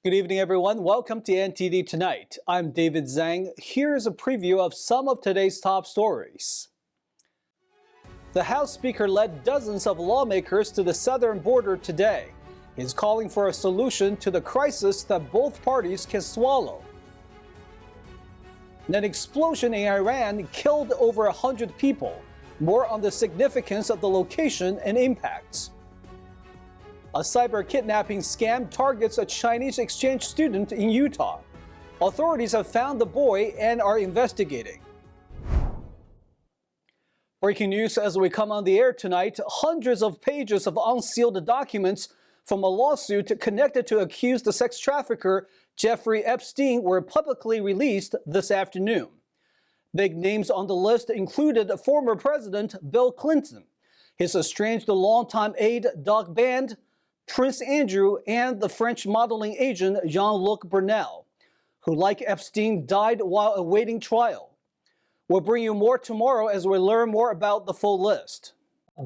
Good evening, everyone. Welcome to NTD Tonight. I'm David Zhang. Here's a preview of some of today's top stories. The House Speaker led dozens of lawmakers to the southern border today. He's calling for a solution to the crisis that both parties can swallow. An explosion in Iran killed over 100 people. More on the significance of the location and impacts. A cyber kidnapping scam targets a Chinese exchange student in Utah. Authorities have found the boy and are investigating. Breaking news as we come on the air tonight, hundreds of pages of unsealed documents from a lawsuit connected to accused sex trafficker Jeffrey Epstein were publicly released this afternoon. Big names on the list included former President Bill Clinton, his estranged longtime aide Doug Band, Prince Andrew, and the French modeling agent Jean-Luc Brunel, who, like Epstein, died while awaiting trial. We'll bring you more tomorrow as we learn more about the full list.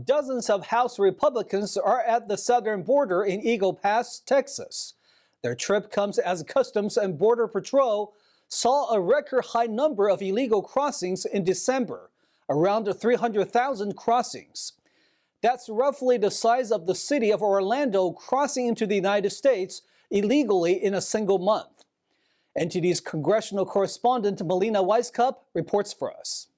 Dozens of House Republicans are at the southern border in Eagle Pass, Texas. Their trip comes as Customs and Border Patrol saw a record high number of illegal crossings in December, around 300,000 crossings. That's roughly the size of the city of Orlando crossing into the United States illegally in a single month. NTD's congressional correspondent Melina Weisskopf reports for us.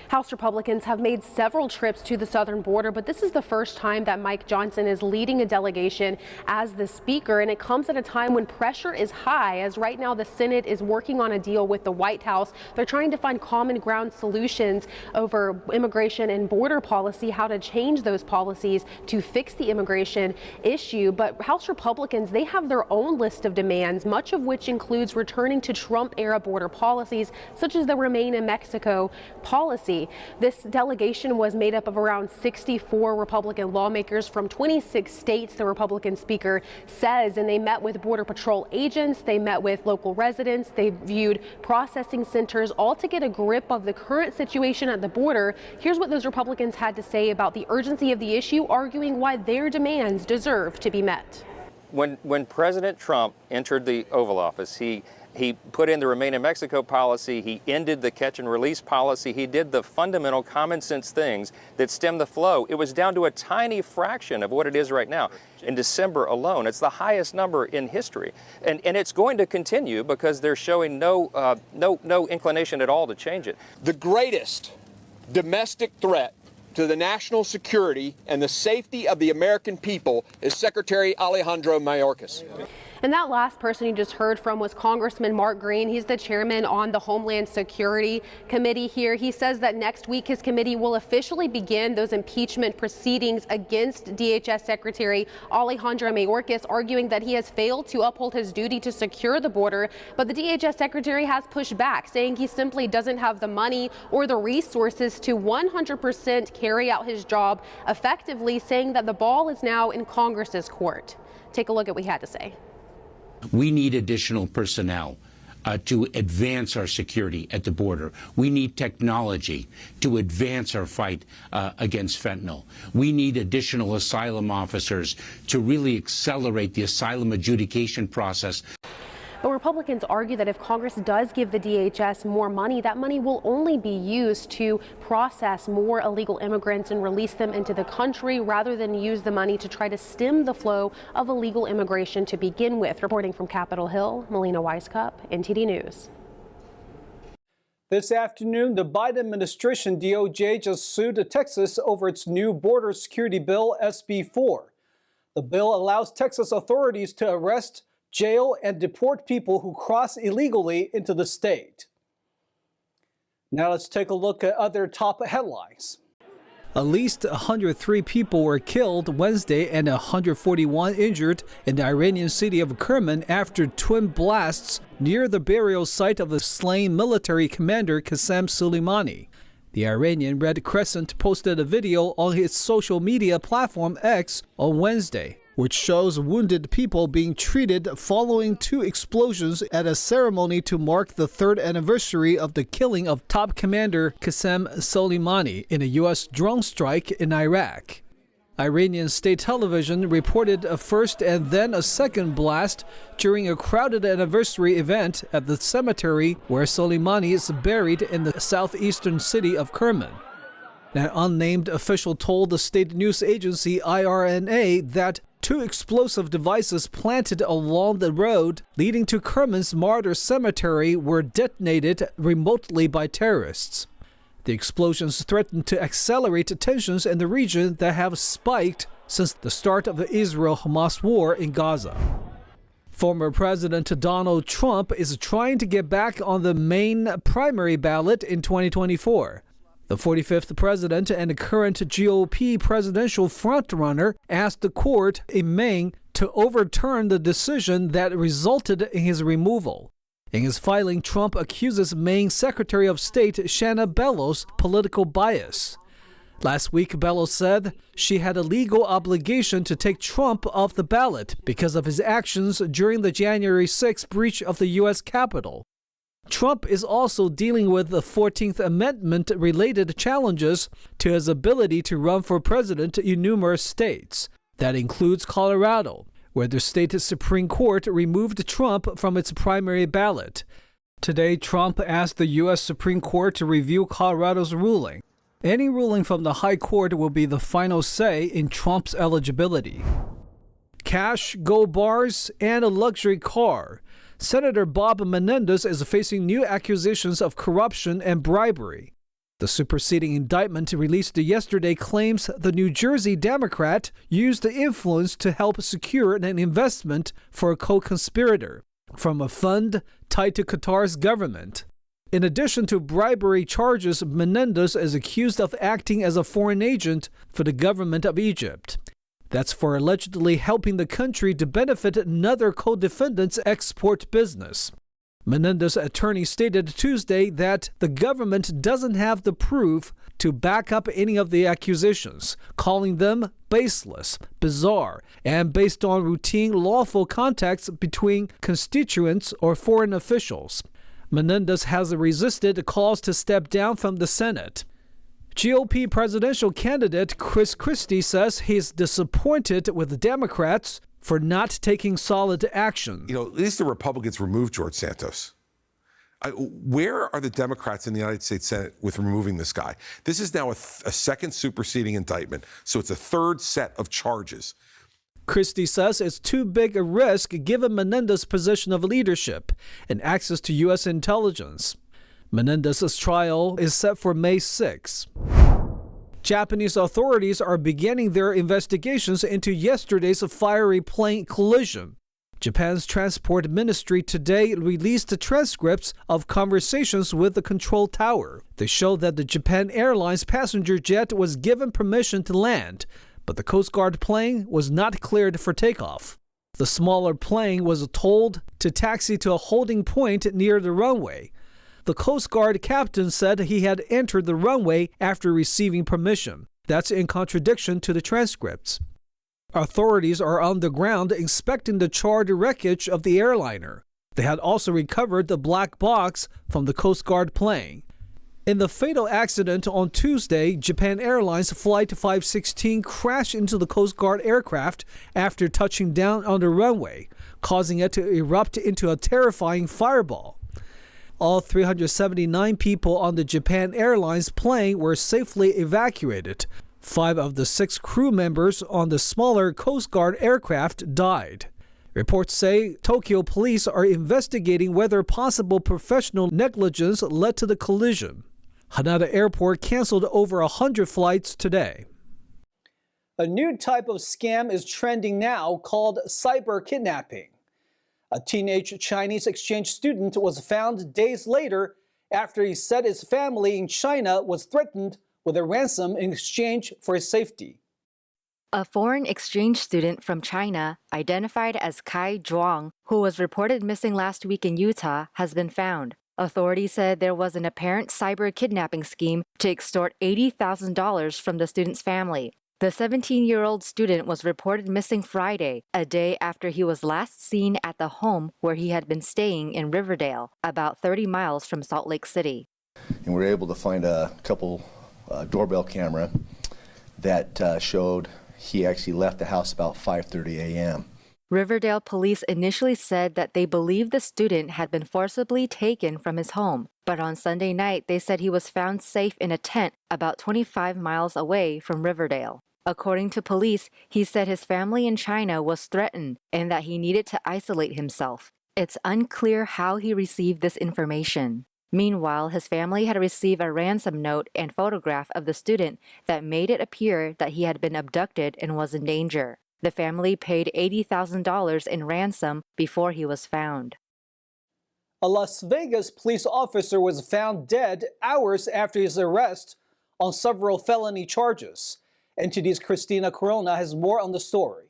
House Republicans have made several trips to the southern border, but this is the first time that Mike Johnson is leading a delegation as the speaker, and it comes at a time when pressure is high, as right now the Senate is working on a deal with the White House. They're trying to find common ground solutions over immigration and border policy, how to change those policies to fix the immigration issue. But House Republicans, they have their own list of demands, much of which includes returning to Trump-era border policies, such as the Remain in Mexico policy. This delegation was made up of around 64 Republican lawmakers from 26 states, the Republican speaker says, and they met with Border Patrol agents, they met with local residents, they viewed processing centers, all to get a grip of the current situation at the border. Here's what those Republicans had to say about the urgency of the issue, arguing why their demands deserve to be met. When President Trump entered the Oval Office, he put in the Remain in Mexico policy, he ended the catch and release policy, he did the fundamental common sense things that stem the flow. It was down to a tiny fraction of what it is right now. In December alone, it's the highest number in history. And it's going to continue because they're showing no inclination at all to change it. The greatest domestic threat to the national security and the safety of the American people is Secretary Alejandro Mayorkas. And that last person you just heard from was Congressman Mark Green. He's the chairman on the Homeland Security Committee here. He says that next week his committee will officially begin those impeachment proceedings against DHS Secretary Alejandro Mayorkas, arguing that he has failed to uphold his duty to secure the border. But the DHS Secretary has pushed back, saying he simply doesn't have the money or the resources to 100% carry out his job effectively, saying that the ball is now in Congress's court. Take a look at what he had to say. We need additional personnel to advance our security at the border. We need technology to advance our fight against fentanyl. We need additional asylum officers to really accelerate the asylum adjudication process. But Republicans argue that if Congress does give the DHS more money, that money will only be used to process more illegal immigrants and release them into the country, rather than use the money to try to stem the flow of illegal immigration to begin with. Reporting from Capitol Hill, Melina Weisskopf, NTD News. This afternoon, the Biden administration DOJ just sued Texas over its new border security bill, SB 4. The bill allows Texas authorities to arrest, jail, and deport people who cross illegally into the state. Now let's take a look at other top headlines. At least 103 people were killed Wednesday and 141 injured in the Iranian city of Kerman after twin blasts near the burial site of the slain military commander Qasem Soleimani. The Iranian Red Crescent posted a video on its social media platform X on Wednesday, which shows wounded people being treated following two explosions at a ceremony to mark the third anniversary of the killing of top commander Qasem Soleimani in a U.S. drone strike in Iraq. Iranian state television reported a first and then a second blast during a crowded anniversary event at the cemetery where Soleimani is buried in the southeastern city of Kerman. An unnamed official told the state news agency IRNA that 2 explosive devices planted along the road leading to Kerman's Martyr Cemetery were detonated remotely by terrorists. The explosions threatened to accelerate tensions in the region that have spiked since the start of the Israel-Hamas war in Gaza. Former President Donald Trump is trying to get back on the Maine primary ballot in 2024. The 45th president and current GOP presidential frontrunner asked the court in Maine to overturn the decision that resulted in his removal. In his filing, Trump accuses Maine Secretary of State Shanna Bellows political bias. Last week, Bellows said she had a legal obligation to take Trump off the ballot because of his actions during the January 6 breach of the U.S. Capitol. Trump is also dealing with the 14th Amendment-related challenges to his ability to run for president in numerous states. That includes Colorado, where the state Supreme Court removed Trump from its primary ballot. Today, Trump asked the U.S. Supreme Court to review Colorado's ruling. Any ruling from the High Court will be the final say in Trump's eligibility. Cash, gold bars, and a luxury car. Senator Bob Menendez is facing new accusations of corruption and bribery. The superseding indictment released yesterday claims the New Jersey Democrat used the influence to help secure an investment for a co-conspirator from a fund tied to Qatar's government. In addition to bribery charges, Menendez is accused of acting as a foreign agent for the government of Egypt. That's for allegedly helping the country to benefit another co-defendant's export business. Menendez's attorney stated Tuesday that the government doesn't have the proof to back up any of the accusations, calling them baseless, bizarre, and based on routine lawful contacts between constituents or foreign officials. Menendez has resisted calls to step down from the Senate. GOP presidential candidate Chris Christie says he's disappointed with the Democrats for not taking solid action. At least the Republicans removed George Santos. Where are the Democrats in the United States Senate with removing this guy? This is now a second superseding indictment, so it's a third set of charges. Christie says it's too big a risk given Menendez's position of leadership and access to U.S. intelligence. Menendez's trial is set for May 6. Japanese authorities are beginning their investigations into yesterday's fiery plane collision. Japan's transport ministry today released the transcripts of conversations with the control tower. They show that the Japan Airlines passenger jet was given permission to land, but the Coast Guard plane was not cleared for takeoff. The smaller plane was told to taxi to a holding point near the runway. The Coast Guard captain said he had entered the runway after receiving permission. That's in contradiction to the transcripts. Authorities are on the ground inspecting the charred wreckage of the airliner. They had also recovered the black box from the Coast Guard plane. In the fatal accident on Tuesday, Japan Airlines Flight 516 crashed into the Coast Guard aircraft after touching down on the runway, causing it to erupt into a terrifying fireball. All 379 people on the Japan Airlines plane were safely evacuated. 5 of the 6 crew members on the smaller Coast Guard aircraft died. Reports say Tokyo police are investigating whether possible professional negligence led to the collision. Haneda Airport canceled over 100 flights today. A new type of scam is trending now called cyber kidnapping. A teenage Chinese exchange student was found days later after he said his family in China was threatened with a ransom in exchange for his safety. A foreign exchange student from China, identified as Kai Zhuang, who was reported missing last week in Utah, has been found. Authorities said there was an apparent cyber kidnapping scheme to extort $80,000 from the student's family. The 17-year-old student was reported missing Friday, a day after he was last seen at the home where he had been staying in Riverdale, about 30 miles from Salt Lake City. And we were able to find a couple doorbell camera that showed he actually left the house about 5:30 a.m. Riverdale police initially said that they believed the student had been forcibly taken from his home, but on Sunday night they said he was found safe in a tent about 25 miles away from Riverdale. According to police, he said his family in China was threatened and that he needed to isolate himself. It's unclear how he received this information. Meanwhile, his family had received a ransom note and photograph of the student that made it appear that he had been abducted and was in danger. The family paid $80,000 in ransom before he was found. A Las Vegas police officer was found dead hours after his arrest on several felony charges. NTD's Christina Corona has more on the story.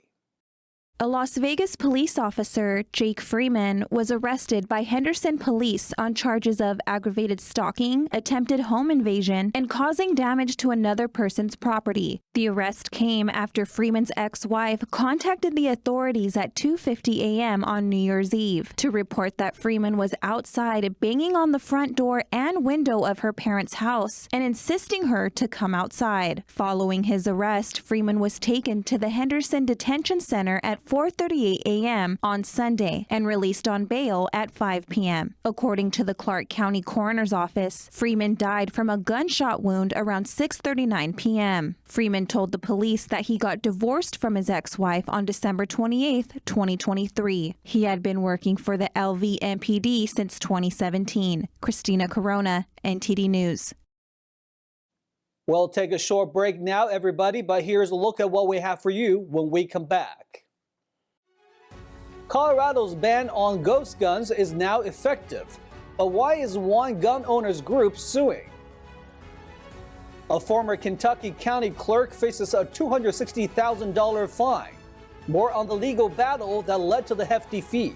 A Las Vegas police officer, Jake Freeman, was arrested by Henderson police on charges of aggravated stalking, attempted home invasion, and causing damage to another person's property. The arrest came after Freeman's ex-wife contacted the authorities at 2:50 a.m. on New Year's Eve to report that Freeman was outside banging on the front door and window of her parents' house and insisting her to come outside. Following his arrest, Freeman was taken to the Henderson Detention Center at 4:38 a.m. on Sunday and released on bail at 5 p.m. According to the Clark County Coroner's Office, Freeman died from a gunshot wound around 6:39 p.m. Freeman told the police that he got divorced from his ex-wife on December 28, 2023. He had been working for the LVMPD since 2017. Christina Corona, NTD News. We'll take a short break now, everybody, but here's a look at what we have for you when we come back. Colorado's ban on ghost guns is now effective, but why is one gun owners group suing? A former Kentucky county clerk faces a $260,000 fine. More on the legal battle that led to the hefty fee.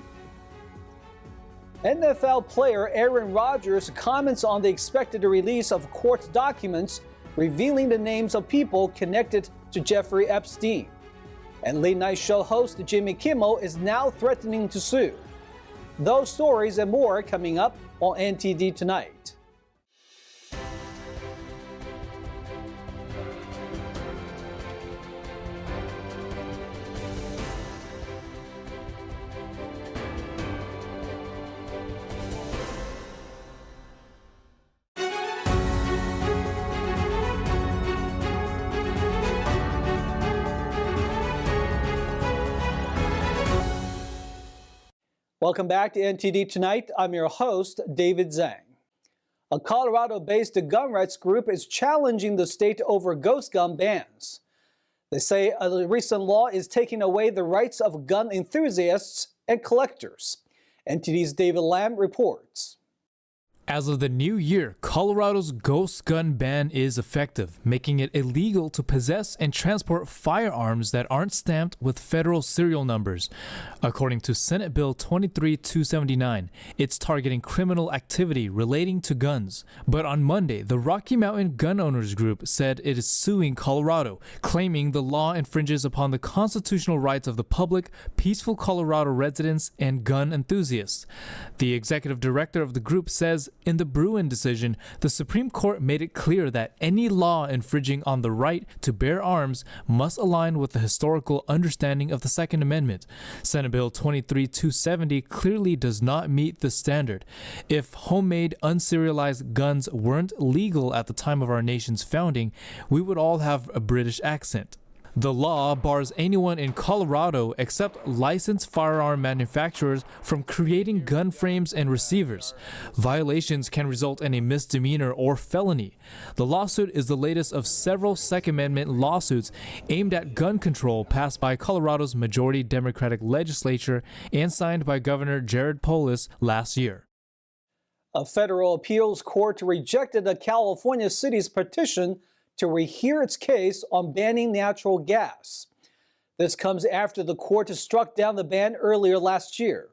NFL player Aaron Rodgers comments on the expected release of court documents revealing the names of people connected to Jeffrey Epstein. And late-night show host Jimmy Kimmel is now threatening to sue. Those stories and more coming up on NTD Tonight. Welcome back to NTD Tonight. I'm your host, David Zhang. A Colorado-based gun rights group is challenging the state over ghost gun bans. They say a recent law is taking away the rights of gun enthusiasts and collectors. NTD's David Lamb reports. As of the new year, Colorado's ghost gun ban is effective, making it illegal to possess and transport firearms that aren't stamped with federal serial numbers. According to Senate Bill 23-279, it's targeting criminal activity relating to guns. But on Monday, the Rocky Mountain Gun Owners Group said it is suing Colorado, claiming the law infringes upon the constitutional rights of the public, peaceful Colorado residents, and gun enthusiasts. The executive director of the group says, in the Bruin decision, the Supreme Court made it clear that any law infringing on the right to bear arms must align with the historical understanding of the Second Amendment. Senate Bill 23-270 clearly does not meet the standard. If homemade, unserialized guns weren't legal at the time of our nation's founding, we would all have a British accent. The law bars anyone in Colorado except licensed firearm manufacturers from creating gun frames and receivers. Violations can result in a misdemeanor or felony. The lawsuit is the latest of several Second Amendment lawsuits aimed at gun control passed by Colorado's majority Democratic legislature and signed by Governor Jared Polis last year. A federal appeals court rejected a California city's petition to rehear its case on banning natural gas. This comes after the court struck down the ban earlier last year.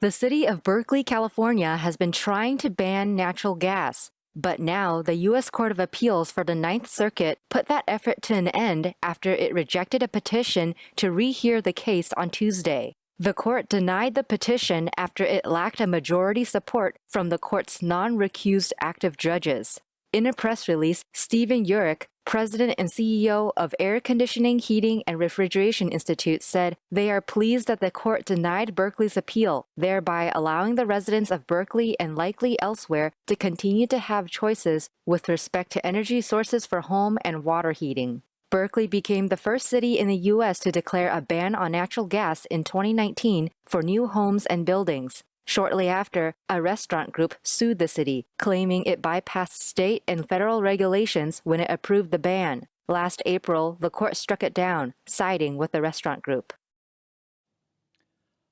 The city of Berkeley, California has been trying to ban natural gas, but now the U.S. Court of Appeals for the Ninth Circuit put that effort to an end after it rejected a petition to rehear the case on Tuesday. The court denied the petition after it lacked a majority support from the court's non-recused active judges. In a press release, Stephen Urich, president and CEO of Air Conditioning, Heating, and Refrigeration Institute, said they are pleased that the court denied Berkeley's appeal, thereby allowing the residents of Berkeley and likely elsewhere to continue to have choices with respect to energy sources for home and water heating. Berkeley became the first city in the U.S. to declare a ban on natural gas in 2019 for new homes and buildings. Shortly after, a restaurant group sued the city, claiming it bypassed state and federal regulations when it approved the ban. Last April, the court struck it down, siding with the restaurant group.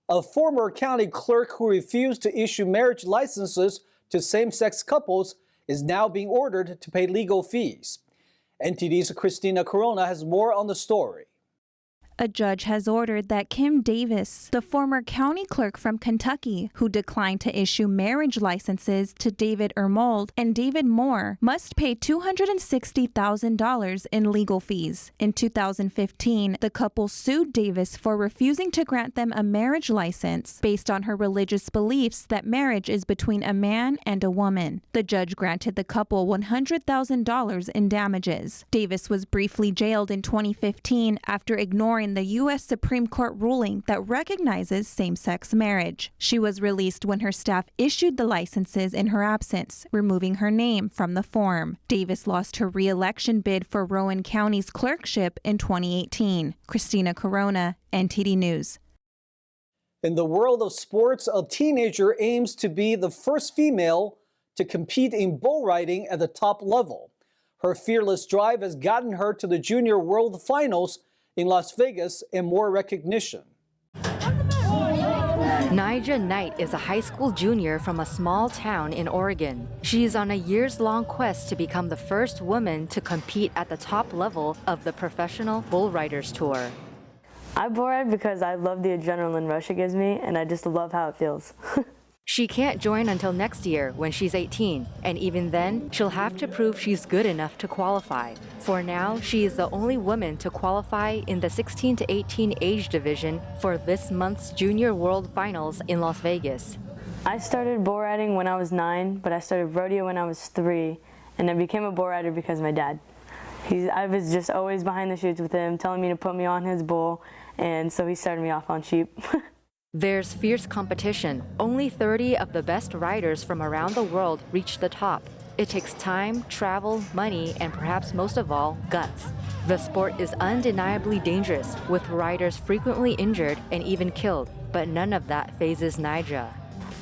A former county clerk who refused to issue marriage licenses to same-sex couples is now being ordered to pay legal fees. NTD's Christina Corona has more on the story. A judge has ordered that Kim Davis, the former county clerk from Kentucky who declined to issue marriage licenses to David Ermold and David Moore, must pay $260,000 in legal fees. In 2015, the couple sued Davis for refusing to grant them a marriage license based on her religious beliefs that marriage is between a man and a woman. The judge granted the couple $100,000 in damages. Davis was briefly jailed in 2015 after ignoring the U.S. Supreme Court ruling that recognizes same-sex marriage. She was released when her staff issued the licenses in her absence, removing her name from the form. Davis lost her re-election bid for Rowan County's clerkship in 2018. Christina Corona, NTD News. In the world of sports, a teenager aims to be the first female to compete in bull riding at the top level. Her fearless drive has gotten her to the Junior World Finals in Las Vegas and more recognition. Nija Knight is a high school junior from a small town in Oregon. She is on a years-long quest to become the first woman to compete at the top level of the Professional Bull Riders Tour. I bull ride because I love the adrenaline rush it gives me, and I just love how it feels. She can't join until next year when she's 18, and even then, she'll have to prove she's good enough to qualify. For now, she is the only woman to qualify in the 16 to 18 age division for this month's Junior World Finals in Las Vegas. I started bull riding when I was 9, but I started rodeo when I was 3, and I became a bull rider because of my dad. I was just always behind the chutes with him, telling me to put me on his bull, and so he started me off on sheep. There's fierce competition. Only 30 of the best riders from around the world reach the top. It takes time, travel, money, and perhaps most of all, guts. The sport is undeniably dangerous, with riders frequently injured and even killed, but none of that phases Nija.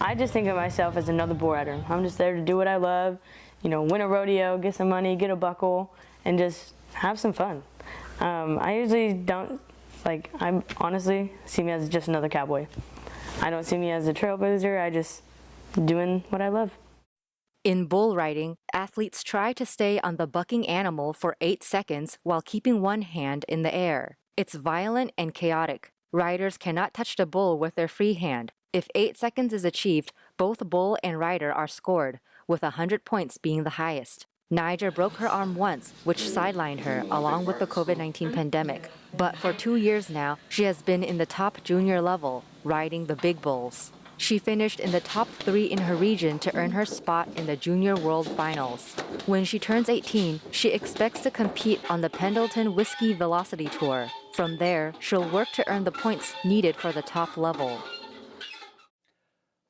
I just think of myself as another bull rider. I'm just there to do what I love, win a rodeo, get some money, get a buckle, and just have some fun. I usually don't I honestly see me as just another cowboy. I don't see me as a trailblazer. I just doing what I love. In bull riding, athletes try to stay on the bucking animal for 8 seconds while keeping one hand in the air. It's violent and chaotic. Riders cannot touch the bull with their free hand. If 8 seconds is achieved, both bull and rider are scored, with 100 points being the highest. Nija broke her arm once, which sidelined her along with the COVID-19 pandemic. But for 2 years now, she has been in the top junior level, riding the big bulls. She finished in the top 3 in her region to earn her spot in the Junior World Finals. When she turns 18, she expects to compete on the Pendleton Whiskey Velocity Tour. From there, she'll work to earn the points needed for the top level.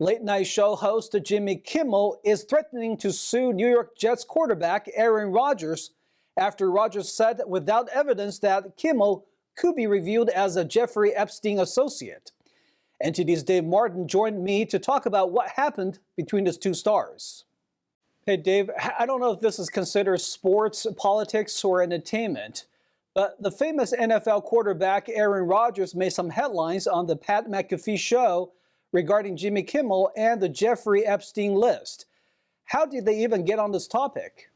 Late-night show host Jimmy Kimmel is threatening to sue New York Jets quarterback Aaron Rodgers after Rodgers said without evidence that Kimmel could be reviewed as a Jeffrey Epstein associate. NTD's Dave Martin joined me to talk about what happened between the two stars. Hey, Dave, I don't know if this is considered sports, politics, or entertainment, but the famous NFL quarterback Aaron Rodgers made some headlines on the Pat McAfee show regarding Jimmy Kimmel and the Jeffrey Epstein list. How did they even get on this topic?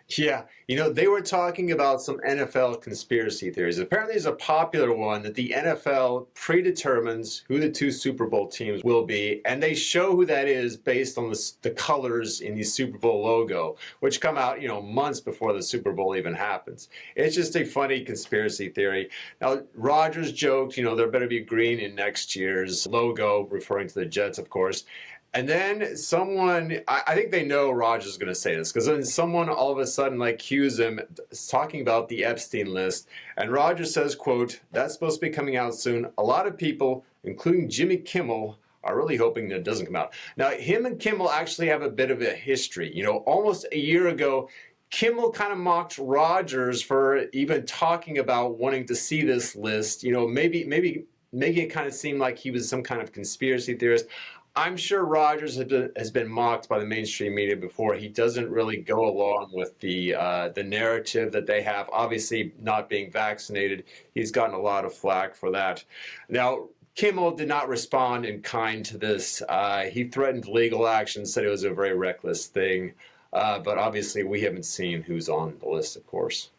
Yeah, they were talking about some NFL conspiracy theories. Apparently there's a popular one that the NFL predetermines who the 2 Super Bowl teams will be, and they show who that is based on the colors in the Super Bowl logo, which come out, months before the Super Bowl even happens. It's just a funny conspiracy theory. Now, Rodgers joked, there better be green in next year's logo, referring to the Jets, of course. And then someone, I think they know Roger's going to say this, because then someone all of a sudden like cues him talking about the Epstein list. And Roger says, quote, "That's supposed to be coming out soon. A lot of people, including Jimmy Kimmel, are really hoping that it doesn't come out." Now, him and Kimmel actually have a bit of a history. You know, almost a year ago, Kimmel kind of mocked Rogers for even talking about wanting to see this list, you know, maybe making it kind of seem like he was some kind of conspiracy theorist. I'm sure Rogers has been mocked by the mainstream media before. He doesn't really go along with the narrative that they have. Obviously, not being vaccinated, he's gotten a lot of flack for that. Now, Kimmel did not respond in kind to this. He threatened legal action, said it was a very reckless thing. But obviously, we haven't seen who's on the list, of course.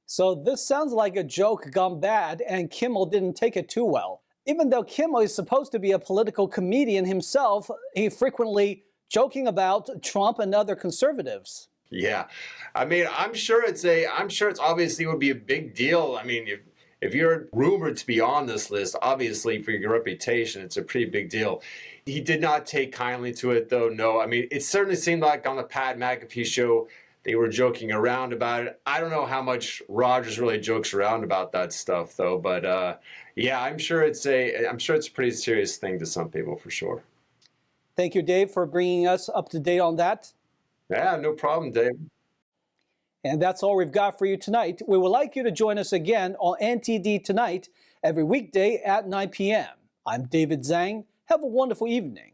So this sounds like a joke gone bad, and Kimmel didn't take it too well. Even though Kimmel is supposed to be a political comedian himself, he frequently joking about Trump and other conservatives. Yeah, I mean, I'm sure it's obviously would be a big deal. I mean, if you're rumored to be on this list, obviously for your reputation, it's a pretty big deal. He did not take kindly to it, though. No, I mean, it certainly seemed like on the Pat McAfee show, they were joking around about it. I don't know how much Rogers really jokes around about that stuff, though. But yeah, I'm sure it's a pretty serious thing to some people for sure. Thank you, Dave, for bringing us up to date on that. Yeah, no problem, Dave. And that's all we've got for you tonight. We would like you to join us again on NTD Tonight every weekday at 9 p.m. I'm David Zhang. Have a wonderful evening.